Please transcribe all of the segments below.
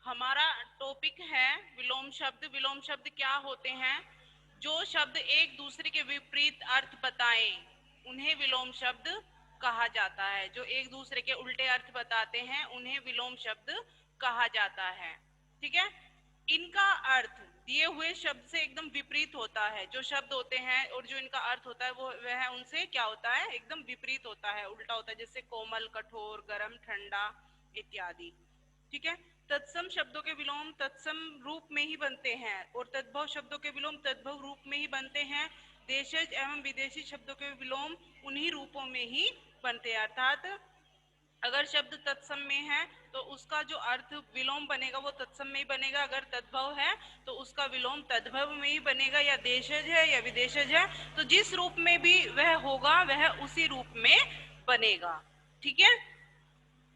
हमारा टॉपिक है विलोम शब्द। विलोम शब्द क्या होते हैं? जो शब्द एक दूसरे के विपरीत अर्थ बताएं उन्हें विलोम शब्द कहा जाता है। जो एक दूसरे के उल्टे अर्थ बताते हैं उन्हें विलोम शब्द कहा जाता है। ठीक है, इनका अर्थ दिए हुए शब्द से एकदम विपरीत होता है। जो शब्द होते हैं और जो इनका अर्थ होता है वो वह उनसे क्या होता है, एकदम विपरीत होता है, उल्टा होता है। जैसे कोमल, कठोर, गर्म, ठंडा इत्यादि। ठीक है, तत्सम शब्दों के विलोम तत्सम रूप में ही बनते हैं और तद्भव शब्दों के विलोम तद्भव रूप में ही बनते हैं। देशज एवं विदेशी शब्दों के विलोम उन्हीं रूपों में ही बनते हैं। अर्थात अगर शब्द तत्सम में है तो उसका जो अर्थ विलोम बनेगा वो तत्सम में ही बनेगा। अगर तद्भव है तो उसका विलोम तद्भव में ही बनेगा। या देशज है या विदेशज है तो जिस रूप में भी वह होगा वह उसी रूप में बनेगा। ठीक है,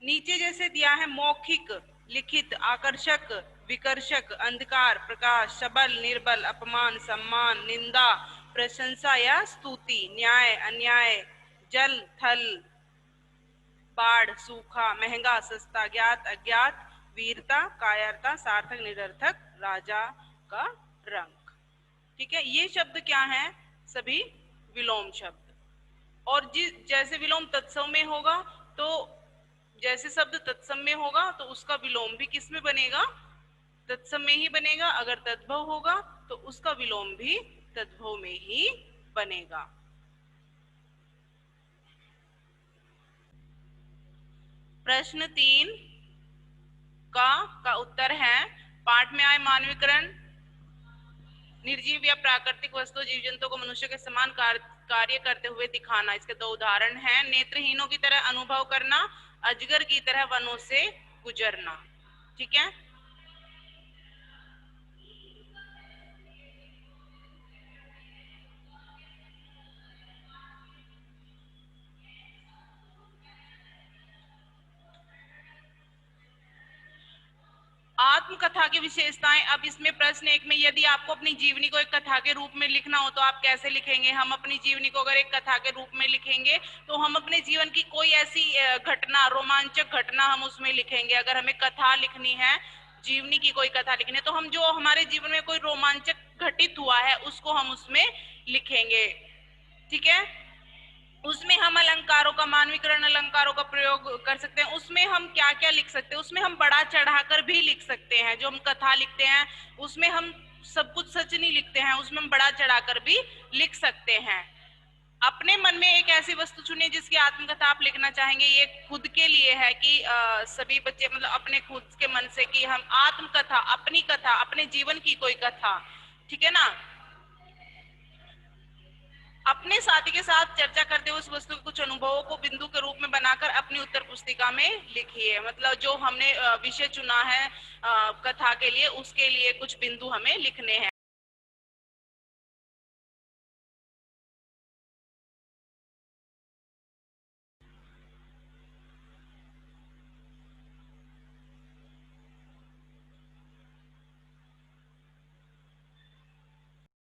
नीचे जैसे दिया है मौखिक, लिखित, आकर्षक, विकर्षक, अंधकार, प्रकाश, सबल, निर्बल, अपमान, सम्मान, निंदा, प्रशंसा या स्तुति, न्याय, अन्याय, जल, थल, बाढ़, सूखा, महंगा, सस्ता, ज्ञात, अज्ञात, वीरता, कायरता, सार्थक, निरर्थक, राजा का रंग। ठीक है, ये शब्द क्या हैं? सभी विलोम शब्द। और जैसे विलोम तत्सम में होगा तो जैसे शब्द तत्सम में होगा तो उसका विलोम भी किस में बनेगा? तत्सम में ही बनेगा। अगर तद्भव होगा तो उसका विलोम भी तद्भव में ही बनेगा। प्रश्न 3 का उत्तर है, पाठ में आए मानवीकरण, निर्जीव या प्राकृतिक वस्तु जीव जंतु को मनुष्य के समान कार्य करते हुए दिखाना। इसके दो उदाहरण हैं, नेत्रहीनों की तरह अनुभव करना, अजगर की तरह वनों से गुजरना। ठीक है, आत्मकथा की विशेषताएं। अब इसमें प्रश्न 1 में यदि आपको अपनी जीवनी को एक कथा के रूप में लिखना हो तो आप कैसे लिखेंगे? हम अपनी जीवनी को अगर एक कथा के रूप में लिखेंगे तो हम अपने जीवन की कोई ऐसी घटना, रोमांचक घटना हम उसमें लिखेंगे। अगर हमें कथा लिखनी है, जीवनी की कोई कथा लिखनी है तो हम जो हमारे जीवन में कोई रोमांचक घटित हुआ है उसको हम उसमें लिखेंगे। ठीक है, उसमें हम अलंकारों का, मानवीकरण अलंकारों का प्रयोग कर सकते हैं। उसमें हम क्या क्या लिख सकते हैं? उसमें हम बढ़ा चढ़ाकर भी लिख सकते हैं। जो हम कथा लिखते हैं उसमें हम सब कुछ सच नहीं लिखते हैं, उसमें हम बढ़ा चढ़ाकर भी लिख सकते हैं। अपने मन में एक ऐसी वस्तु चुनिए जिसकी आत्मकथा आप लिखना चाहेंगे। ये खुद के लिए है कि सभी बच्चे मतलब अपने खुद के मन से कि हम आत्मकथा, अपनी कथा, अपने जीवन की कोई कथा, ठीक है ना, अपने साथी के साथ चर्चा करते हुए उस वस्तु के कुछ अनुभवों को बिंदु के रूप में बनाकर अपनी उत्तर पुस्तिका में लिखिए। मतलब जो हमने विषय चुना है कथा के लिए उसके लिए कुछ बिंदु हमें लिखने हैं।